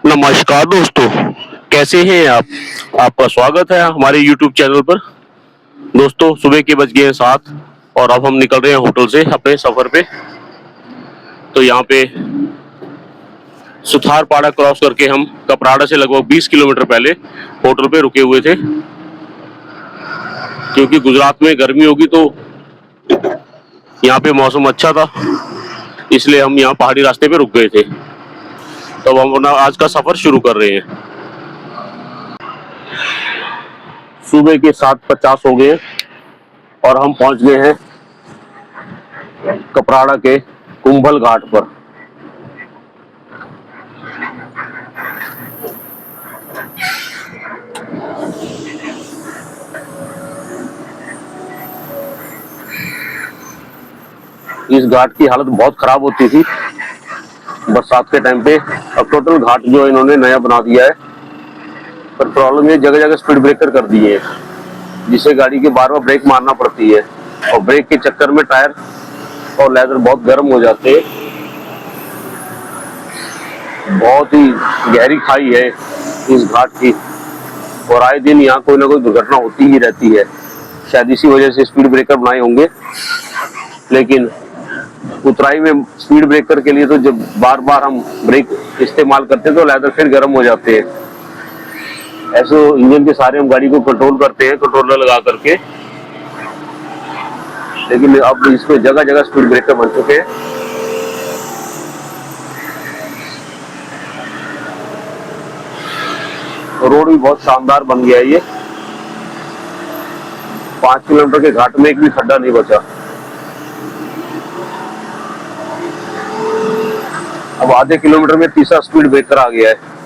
नमस्कार दोस्तों, कैसे हैं आप। आपका स्वागत है हमारे YouTube चैनल पर। दोस्तों, सुबह के बज गए हैं 7 और अब हम निकल रहे हैं होटल से अपने सफर पे। तो यहाँ पे सुथारपाड़ा क्रॉस करके हम कपराड़ा से लगभग 20 किलोमीटर पहले होटल पे रुके हुए थे, क्योंकि गुजरात में गर्मी होगी तो यहाँ पे मौसम अच्छा था, इसलिए हम यहाँ पहाड़ी रास्ते पे रुक गए थे। तो अब हम अपना आज का सफर शुरू कर रहे हैं। सुबह के 7:50 हो गए और हम पहुंच गए हैं कपराड़ा के कुंभल घाट पर। इस घाट की हालत बहुत खराब होती थी बरसात के टाइम पे। अब टोटल घाट जो इन्होंने नया बना दिया है, पर प्रॉब्लम ये जगह जगह स्पीड ब्रेकर कर दिए हैं, जिससे गाड़ी के बार बार ब्रेक मारना पड़ती है और ब्रेक के चक्कर में टायर और लेदर बहुत गर्म हो जाते हैं। बहुत ही गहरी खाई है इस घाट की और आए दिन यहाँ कोई ना कोई दुर्घटना होती ही रहती है। शायद इसी वजह से स्पीड ब्रेकर बनाए होंगे, लेकिन उतराई में स्पीड ब्रेकर के लिए तो जब बार बार हम ब्रेक इस्तेमाल करते हैं तो लेदर फिर गर्म हो जाते हैं। ऐसे इंजन के सारे हम गाड़ी को कंट्रोल करते हैं कंट्रोलर लगा करके, लेकिन अब इसमें जगह जगह स्पीड ब्रेकर बन चुके हैं। रोड भी बहुत शानदार बन गया है ये। 5 किलोमीटर के घाट में एक भी खड्डा नहीं बचा। अब आधे किलोमीटर में तीसरा स्पीड ब्रेकर आ गया है।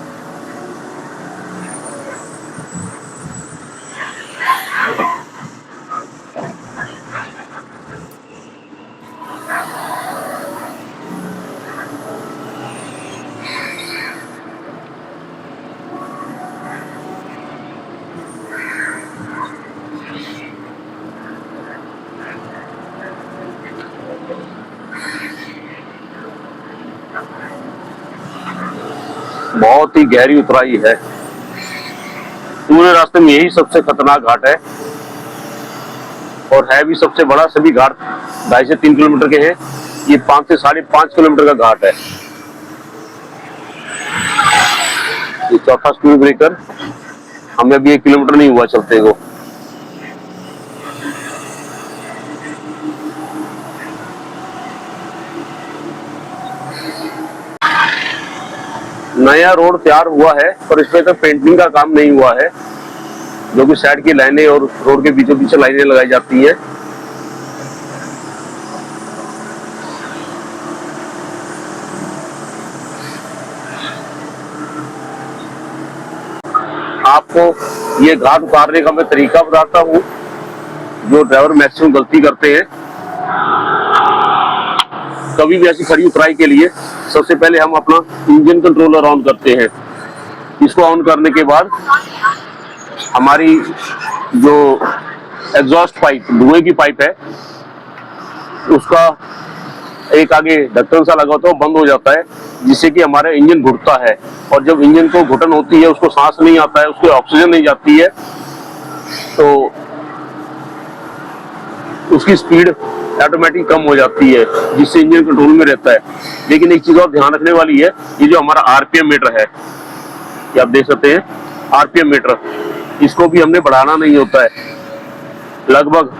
बहुत ही गहरी उतराई है। पूरे रास्ते में यही सबसे खतरनाक घाट है और है भी सबसे बड़ा। सभी घाट 2.5 से 3 किलोमीटर के हैं, ये 5 से 5.5 किलोमीटर का घाट है। ये चौथा स्पीड ब्रेकर, हमें अभी 1 किलोमीटर नहीं हुआ चलते को। नया रोड तैयार हुआ है पर इसमें तो पेंटिंग का काम नहीं हुआ है, जो कि साइड की लाइनें और रोड के बीचों बीच लाइनें लगाई जाती है। आपको ये घाट उतारने का मैं तरीका बताता हूँ, जो ड्राइवर मैक्सिमम गलती करते हैं। कभी भी ऐसी खड़ी उतराई के लिए सबसे पहले हम अपना इंजन कंट्रोलर ऑन करते हैं। इसको ऑन करने के बाद हमारी जो एग्जॉस्ट पाइप, धुएं की पाइप है, उसका एक आगे ढक्कन सा लगा होता है, वो बंद हो जाता है, जिससे कि हमारा इंजन घुटता है। और जब इंजन को घुटन होती है, उसको सांस नहीं आता है, उसको ऑक्सीजन नहीं जाती है, तो उसकी स्पीड ऑटोमेटिक कम हो जाती है, जिससे इंजन कंट्रोल में रहता है। लेकिन एक चीज और ध्यान रखने वाली है, ये जो हमारा आरपीएम मीटर है, ये आप देख सकते हैं आरपीएम मीटर, इसको भी हमने बढ़ाना नहीं होता है, लगभग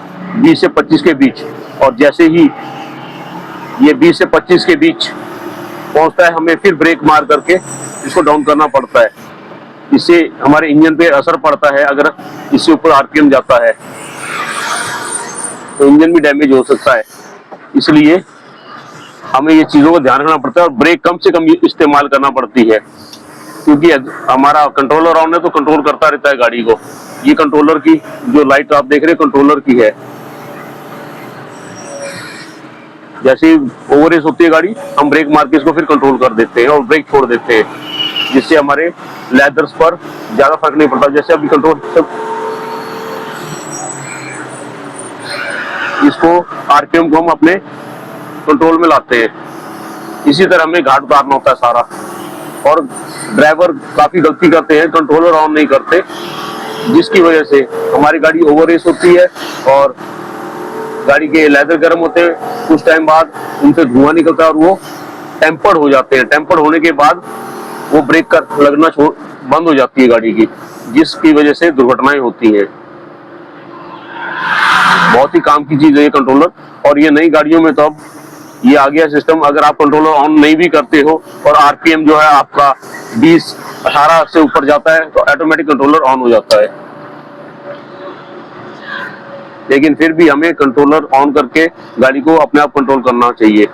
20 से 25 के बीच। और जैसे ही ये 20 से 25 के बीच पहुंचता है, हमें फिर ब्रेक मार करके इसको डाउन करना पड़ता है। इससे हमारे इंजन पे असर पड़ता है। अगर इससे ऊपर आरपीएम जाता है तो इंजन भी डैमेज हो सकता है, इसलिए हमें ये चीजों का ध्यान रखना पड़ता है और ब्रेक कम से कम इस्तेमाल करना पड़ती है, क्योंकि हमारा कंट्रोलर ऑन है तो कंट्रोल करता रहता है गाड़ी को। ये कंट्रोलर की जो लाइट आप देख रहे हैं, कंट्रोलर की है। जैसे ही ओवर रेस होती है गाड़ी, हम ब्रेक मार के इसको फिर कंट्रोल कर देते हैं और ब्रेक छोड़ देते हैं, जिससे हमारे लेदर्स पर ज्यादा फर्क नहीं पड़ता। जैसे अभी कंट्रोल, इसको आरपीएम को हम अपने कंट्रोल में लाते हैं। इसी तरह हमें घाट उतारना होता है सारा। और ड्राइवर काफी गलती करते हैं, कंट्रोलर ऑन नहीं करते, जिसकी वजह से हमारी गाड़ी ओवर रेस होती है और गाड़ी के लेदर गर्म होते हैं। कुछ टाइम बाद उनसे धुआं निकलता है और वो टेम्पर्ड हो जाते हैं। टेम्पर्ड होने के बाद वो ब्रेक कर लगना बंद हो जाती है गाड़ी की, जिसकी वजह से दुर्घटनाएं होती हैं। बहुत ही काम की चीज है ये कंट्रोलर। और ये नई गाड़ियों में तो अब ये आ गया सिस्टम, अगर आप कंट्रोलर ऑन नहीं भी करते हो और आरपीएम जो है आपका 20-18 से ऊपर जाता है तो ऑटोमेटिक कंट्रोलर ऑन हो जाता है। लेकिन फिर भी हमें कंट्रोलर ऑन करके गाड़ी को अपने आप कंट्रोल करना चाहिए।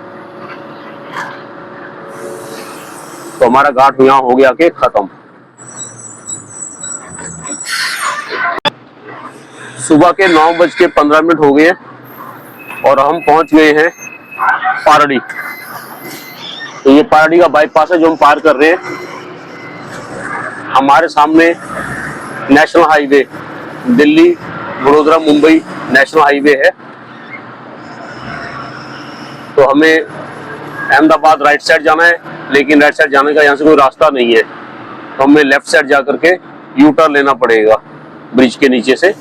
तो हमारा घाट यहाँ हो गया कि खत्म। सुबह के 9:15 हो गए और हम पहुंच गए हैं पारडी। तो ये पारडी का बाईपास है जो हम पार कर रहे हैं। हमारे सामने national highway, Delhi Vadodara Mumbai national highway है। तो हमें अहमदाबाद राइट साइड जाना है, लेकिन राइट साइड जाने का यहाँ से कोई रास्ता नहीं है, तो हमें लेफ्ट साइड जा करके यू टर्न लेना पड़ेगा ब्रिज के नीचे से।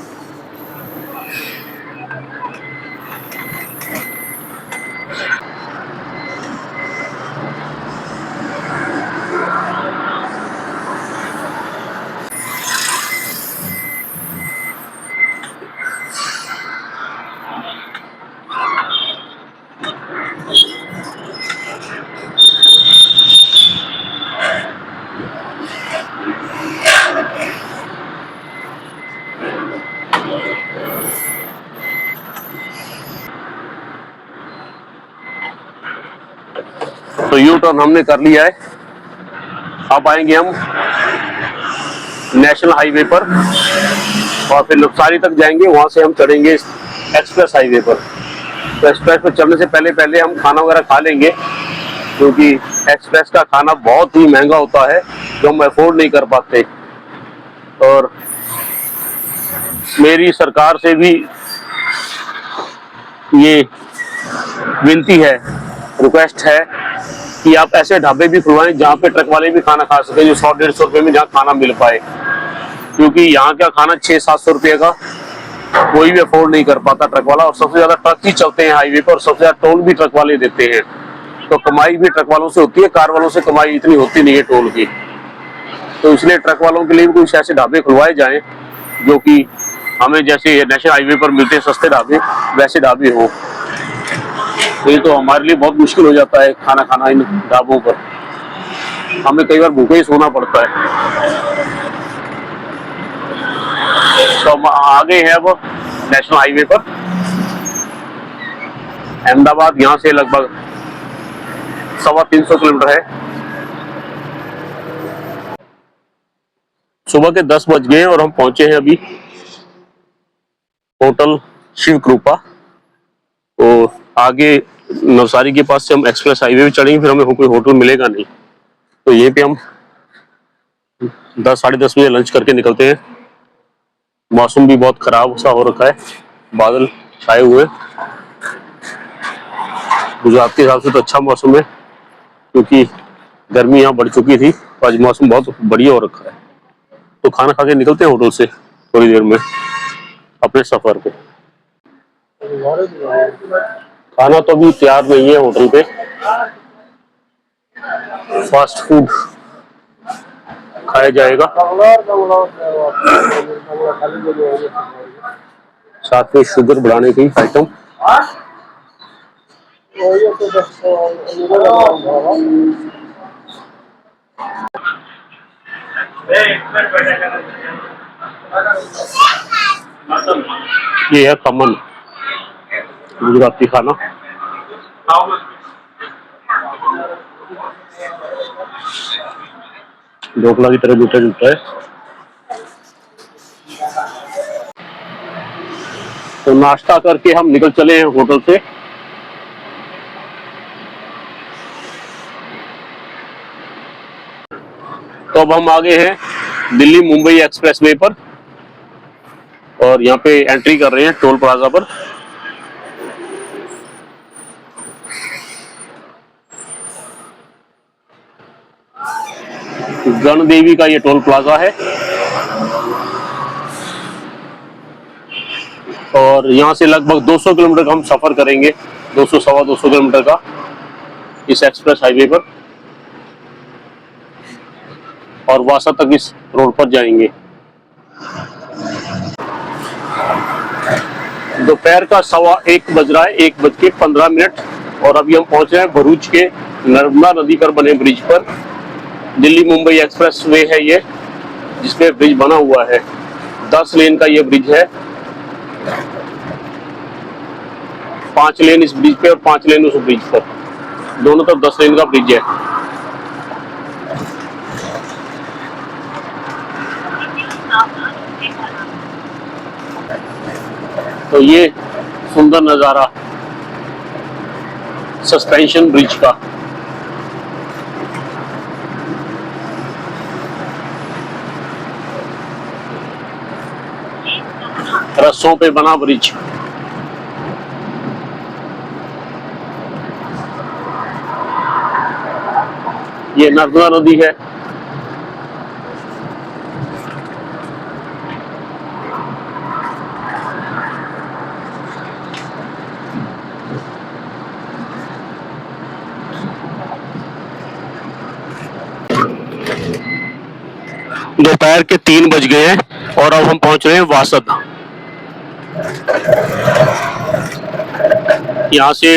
तो यू टर्न हमने कर लिया है। अब आएंगे हम नेशनल हाईवे पर और फिर नवसारी तक जाएंगे, वहां से हम चढ़ेंगे एक्सप्रेस हाईवे पर। तो एक्सप्रेस पर चढ़ने से पहले हम खाना वगैरह खा लेंगे, क्योंकि एक्सप्रेस का खाना बहुत ही महंगा होता है जो हम अफोर्ड नहीं कर पाते। और मेरी सरकार से भी ये विनती है, रिक्वेस्ट है कि आप ऐसे ढाबे भी खुलवाएं जहाँ पे ट्रक वाले भी खाना खा सके, जो 100-150 रुपए में जहाँ खाना मिल पाए। क्योंकि यहाँ का खाना 600-700 रुपये का कोई भी अफोर्ड नहीं कर पाता ट्रक वाला। और सबसे ज्यादा ट्रक ही चलते हैं हाईवे पर और सबसे ज्यादा टोल भी ट्रक वाले देते हैं। तो कमाई भी ट्रक वालों से होती है, कार वालों से कमाई इतनी होती नहीं है टोल की। तो इसलिए ट्रक वालों के लिए भी कुछ ऐसे ढाबे खुलवाए जाएं जो कि हमें जैसे नेशनल हाईवे पर मिलते हैं सस्ते ढाबे, वैसे ढाबे हो। तो ये तो हमारे लिए बहुत मुश्किल हो जाता है खाना खाना इन ढाबों पर। हमें कई बार भूखे ही सोना पड़ता है। तो हम आ गए हैं अब नेशनल हाईवे पर। अहमदाबाद यहाँ से लगभग 350 किलोमीटर है। सुबह के 10 बज गए और हम पहुंचे हैं अभी होटल शिव कृपा। तो आगे नवसारी के पास से हम एक्सप्रेस हाईवे पे चढ़ेंगे, फिर हमें कोई होटल मिलेगा नहीं। तो यहीं पे हम 10-10:30 बजे लंच करके निकलते हैं। मौसम भी बहुत खराब सा हो रखा है, बादल छाए हुए। गुजरात के हिसाब से तो अच्छा मौसम है, क्योंकि गर्मी यहाँ बढ़ चुकी थी, तो आज मौसम बहुत बढ़िया हो रखा है। तो खाना खा के निकलते हैं होटल से थोड़ी देर में अपने सफर पे। खाना तो अभी तैयार नहीं है होटल पे, फास्ट फूड खाया जाएगा। साथ में शुगर बढ़ाने की आइटम। ये है खमन, गुजराती खाना। ढोकला की तरह मीठा जुटा है। तो नाश्ता करके हम निकल चले हैं होटल से। तो अब हम आ गए हैं दिल्ली मुंबई एक्सप्रेस वे पर और यहाँ पे एंट्री कर रहे हैं टोल प्लाजा पर। गणदेवी का ये टोल प्लाजा है और यहाँ से लगभग 200 किलोमीटर का हम सफर करेंगे, 200 सवा 200 किलोमीटर का इस एक्सप्रेस हाईवे पर, और वासा तक इस रोड पर जाएंगे। दोपहर का 1:15 बज रहा है, 1:15, और अभी हम पहुंचे हैं भरूच के नर्मदा नदी पर बने ब्रिज पर। दिल्ली मुंबई एक्सप्रेस वे है ये, जिसमें ब्रिज बना हुआ है। 10 लेन का ये ब्रिज है, 5 लेन इस ब्रिज पे और 5 लेन उस ब्रिज पर, दोनों तरफ 10 लेन का ब्रिज है। तो ये सुंदर नजारा सस्पेंशन ब्रिज का। रस्सों पे बना ब्रिज। ये नर्मदा नदी है। दोपहर के 3 बज गए हैं और अब हम पहुंच रहे हैं वासद। यहाँ से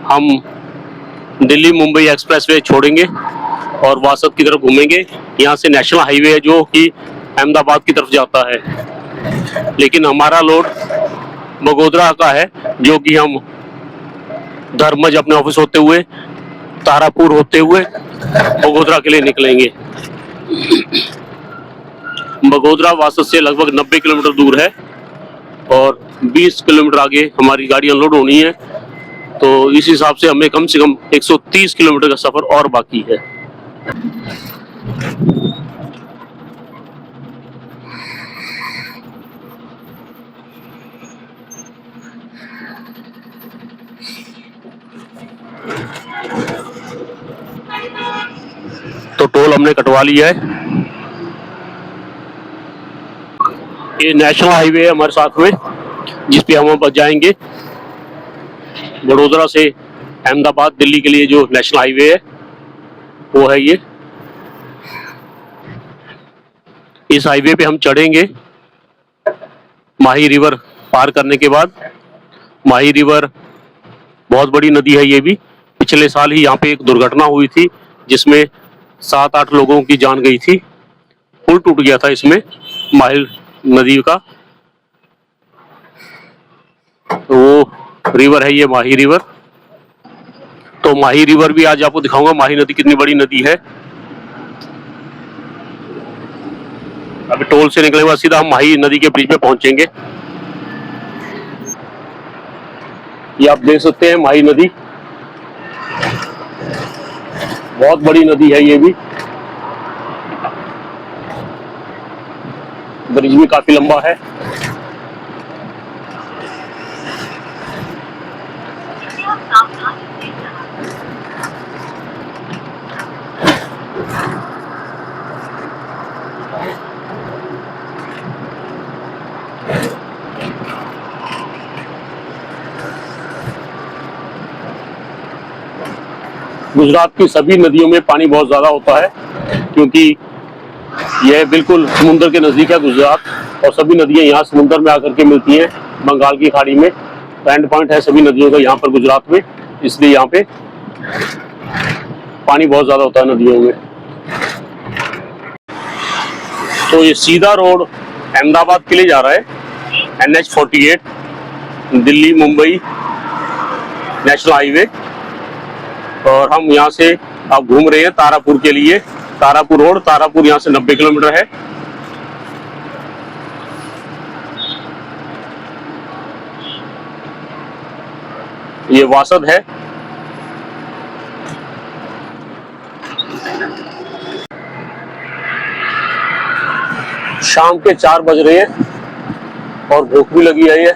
हम दिल्ली मुंबई एक्सप्रेसवे छोड़ेंगे और वासद की तरफ घूमेंगे। यहाँ से नेशनल हाईवे है जो कि अहमदाबाद की तरफ जाता है, लेकिन हमारा लोड बगोदरा का है, जो कि हम धर्मज अपने ऑफिस होते हुए, तारापुर होते हुए बगोदरा के लिए निकलेंगे। बगोदरा वासद से लगभग 90 किलोमीटर दूर है और 20 किलोमीटर आगे हमारी गाड़ी अनलोड होनी है, तो इस हिसाब से हमें कम से कम 130 किलोमीटर का सफर और बाकी है। तो टोल हमने कटवा लिया है। ये नेशनल हाईवे है हमारे साथ में, जिस पे हम बच जाएंगे। वडोदरा से अहमदाबाद दिल्ली के लिए जो नेशनल हाईवे है वो है ये। इस हाईवे पे हम चढ़ेंगे माही रिवर पार करने के बाद। माही रिवर बहुत बड़ी नदी है ये भी। पिछले साल ही यहाँ पे एक दुर्घटना हुई थी जिसमें 7-8 लोगों की जान गई थी। पुल टूट गया था इसमें माही नदी का। तो वो रिवर है ये माही रिवर। तो माही रिवर भी आज आपको दिखाऊंगा माही नदी कितनी बड़ी नदी है। अभी टोल से निकले बाद सीधा हम माही नदी के ब्रिज पे पहुंचेंगे। ये आप देख सकते हैं माही नदी, बहुत बड़ी नदी है ये भी। ब्रिज भी काफी लंबा है। गुजरात की सभी नदियों में पानी बहुत ज्यादा होता है, क्योंकि यह बिल्कुल समुद्र के नजदीक है गुजरात, और सभी नदियां यहाँ समुद्र में आकर के मिलती हैं बंगाल की खाड़ी में। एंड पॉइंट है सभी नदियों का यहाँ पर गुजरात में, इसलिए यहाँ पे पानी बहुत ज्यादा होता है नदियों में। तो ये सीधा रोड अहमदाबाद के लिए जा रहा है, NH-48 Delhi Mumbai national highway. और हम यहाँ से अब घूम रहे हैं तारापुर के लिए। तारापुर रोड, तारापुर यहाँ से 90 किलोमीटर है। ये वासद है। शाम के 4 बज रहे हैं और भूख भी लगी है।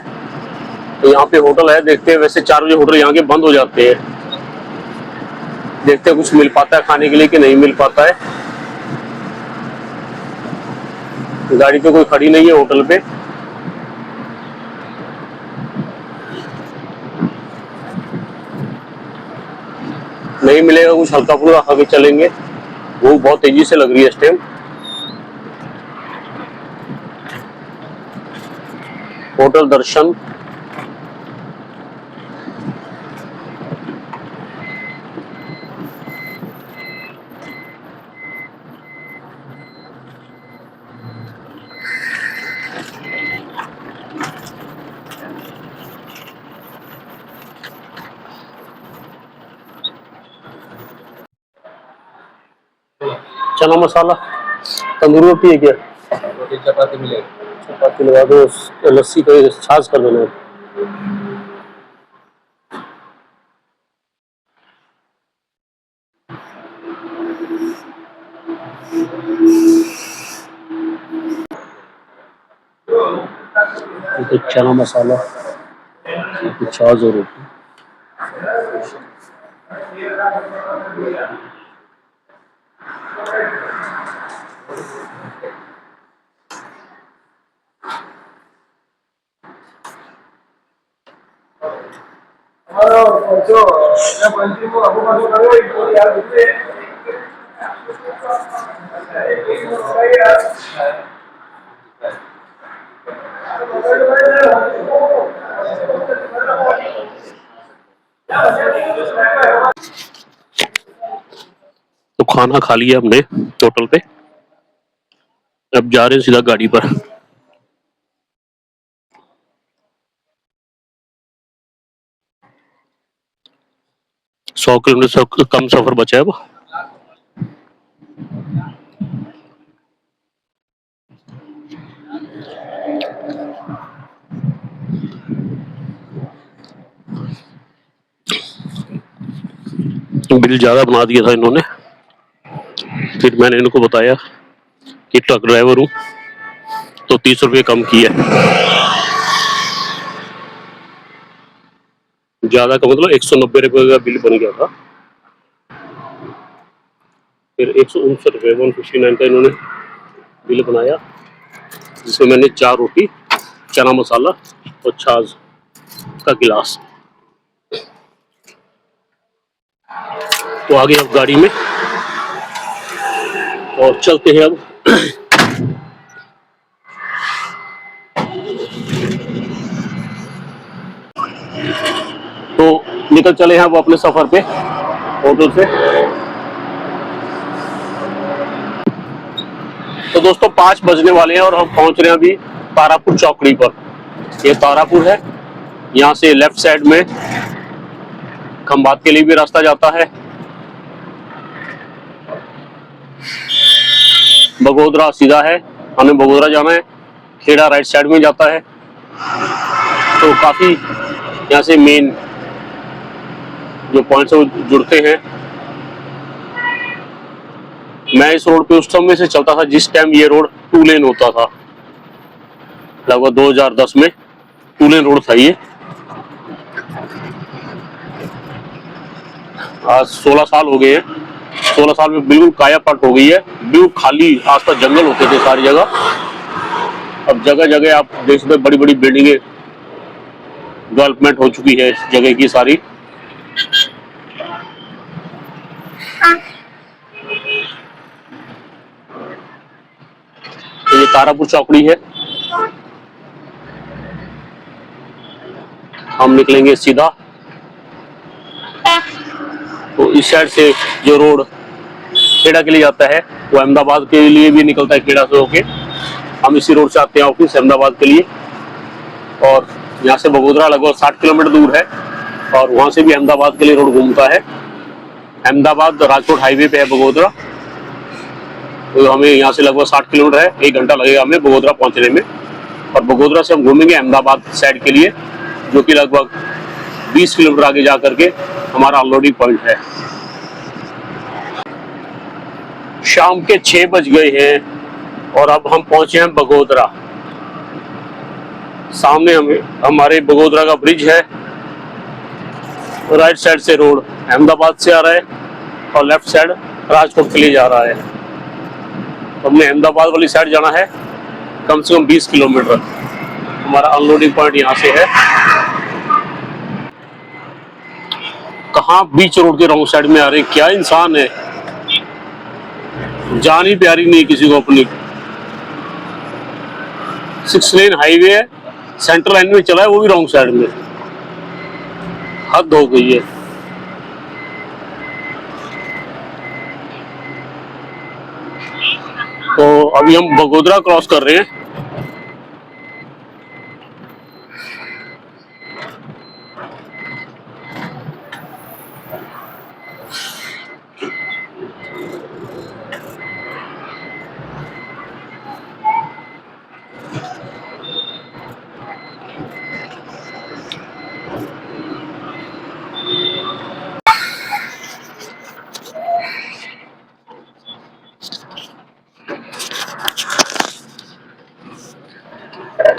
तो यहाँ पे होटल है, देखते हैं। वैसे 4 बजे होटल यहाँ के बंद हो जाते हैं। देखते हैं कुछ मिल पाता है खाने के लिए कि नहीं मिल पाता है। गाड़ी तो कोई खड़ी नहीं है होटल पे। नहीं मिलेगा कुछ हल्का फुल्का आगे चलेंगे। वो बहुत तेजी से लग रही है इस टाइम। होटल दर्शन। चना मसाला। तंदूरी रोटी है क्या? रोटी चपाती मिलेगी। चपाती लगा दो, लस्सी का छाछ कर देना। तो चना मसाला, छाछ और रोटी। तो खाना खा लिया हमने होटल पे। अब जा रहे हैं सीधा गाड़ी पर। 100 किलोमीटर से कम सफर बचा है अब। बिल ज्यादा बना दिया था इन्होंने। फिर मैंने इनको बताया कि ट्रक ड्राइवर हूँ, तो 30 रुपये कम किया। ज्यादा का मतलब 190 रुपये का बिल बन गया था। फिर 159 रुपये 159 का इन्होंने बिल बनाया, जिसमें मैंने 4 रोटी, चना मसाला और छाछ का गिलास। तो आगे अब गाड़ी में और चलते हैं अब। तो निकल चले हैं अब अपने सफर पे होटल से। तो दोस्तों 5 बजने वाले हैं और हम पहुंच रहे हैं अभी तारापुर चौकड़ी पर। ये तारापुर है। यहाँ से लेफ्ट साइड में खंबात के लिए भी रास्ता जाता है। बगोदरा सीधा है, हमें बगोदरा जाना है। खेड़ा राइट साइड में जाता है। तो काफी यहाँ से मेन जो पॉइंट से जुड़ते हैं। मैं इस रोड पे उस समय से चलता था जिस टाइम ये रोड 2 लेन होता था। लगभग 2010 में 2 लेन रोड था ये। आज 16 साल हो गए हैं। 16 साल में बिल्कुल कायापलट हो गई है। बिल्कुल खाली, आसपास जंगल होते थे सारी जगह। अब जगह जगह आप देख सकते, बड़ी बड़ी बिल्डिंगें, डेवलपमेंट हो चुकी है इस जगह की सारी। तो ये तारापुर चौकड़ी है। हम निकलेंगे सीधा। तो इस साइड से जो रोड खेड़ा के लिए जाता है वो अहमदाबाद के लिए भी निकलता है, खेड़ा से होके। हम इसी रोड से आते हैं ऑफिस अहमदाबाद के लिए। और यहाँ से बगोदरा लगभग 60 किलोमीटर दूर है और वहाँ से भी अहमदाबाद के लिए रोड घूमता है। अहमदाबाद राजकोट हाईवे पे है बगोदरा। तो हमें यहाँ से लगभग 60 किलोमीटर है, 1 घंटा लगेगा हमें बगोदरा पहुँचने में। और बगोदरा से हम घूमेंगे अहमदाबाद साइड के लिए, जो कि लगभग 20 किलोमीटर आगे जा करके हमारा अनलोडिंग पॉइंट है। शाम के 6 बज गए हैं और अब हम पहुंचे हैं बगोदरा। सामने हमारे बगोदरा का ब्रिज है। राइट साइड से रोड अहमदाबाद से आ रहा है और लेफ्ट साइड राजकोट के लिए जा रहा है। तो हमने अहमदाबाद वाली साइड जाना है कम से कम 20 किलोमीटर। हमारा अनलोडिंग पॉइंट यहाँ से है। कहाँ बीच रोड के रॉन्ग साइड में आ रहे, क्या इंसान है, जान ही प्यारी नहीं किसी को अपनी। 6 लेन हाईवे है, सेंट्रल लाइन में चला है, वो भी रॉन्ग साइड में। हद हो गई है। तो अभी हम बगोदरा क्रॉस कर रहे हैं।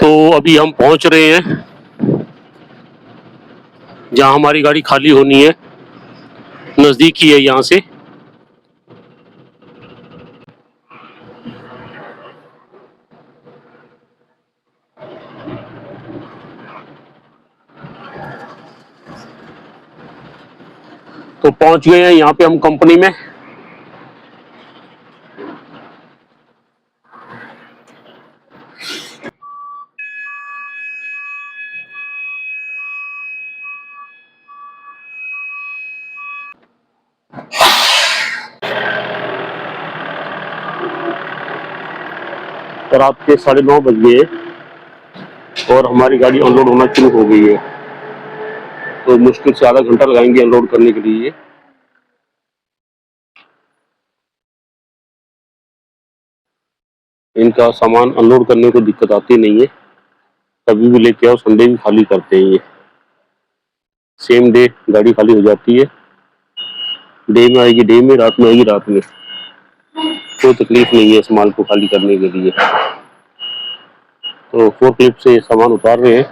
तो अभी हम पहुंच रहे हैं जहां हमारी गाड़ी खाली होनी है, नजदीक ही है यहाँ से। तो पहुंच गए हैं यहाँ पे हम कंपनी में। रात के 9:30 बज गए और हमारी गाड़ी अनलोड होना शुरू हो गई है। तो मुश्किल से आधा घंटा लगाएंगे अनलोड करने के लिए। इनका सामान अनलोड करने को दिक्कत आती नहीं है, कभी भी लेके आओ, संडे भी खाली करते हैं ये। सेम डे गाड़ी खाली हो जाती है। डे में आएगी डे में, रात में आएगी रात में, कोई तकलीफ नहीं है इस माल को खाली करने के लिए। तो फोर्कलिफ्ट से सामान उतार रहे हैं।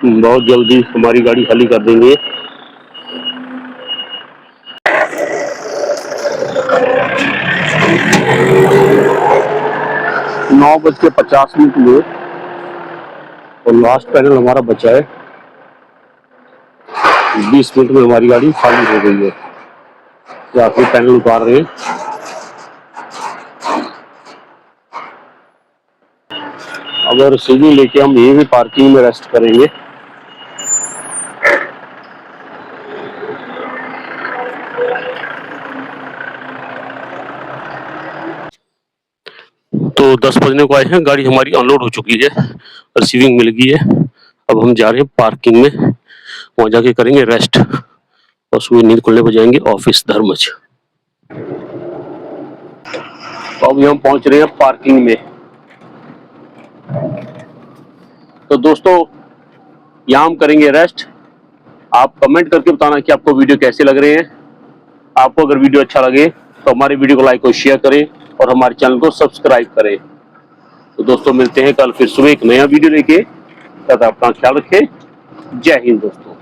बहुत जल्दी हमारी गाड़ी खाली कर देंगे। नौ बज के 50 मिनट हुए और लास्ट पैनल हमारा बचा है। 20 मिनट में हमारी गाड़ी खाली हो गई है। तो आखिरी पैनल उतार रहे हैं। अगर सीढ़ी लेके हम ये भी पार्किंग में रेस्ट करेंगे। तो 10 बजने को आए हैं, गाड़ी हमारी अनलोड हो चुकी है, रिसीविंग मिल गई है। अब हम जा रहे हैं पार्किंग में, वहां जाके करेंगे रेस्ट और सुबह नींद खुलने पर जाएंगे ऑफिस धर्मज। तो अभी हम पहुंच रहे हैं पार्किंग में। तो दोस्तों यहाँ हम करेंगे रेस्ट। आप कमेंट करके बताना कि आपको वीडियो कैसे लग रहे हैं। आपको अगर वीडियो अच्छा लगे तो हमारे वीडियो को लाइक और शेयर करें और हमारे चैनल को सब्सक्राइब करें। तो दोस्तों मिलते हैं कल फिर सुबह एक नया वीडियो लेके। तब तक अपना ख्याल रखें। जय हिंद दोस्तों।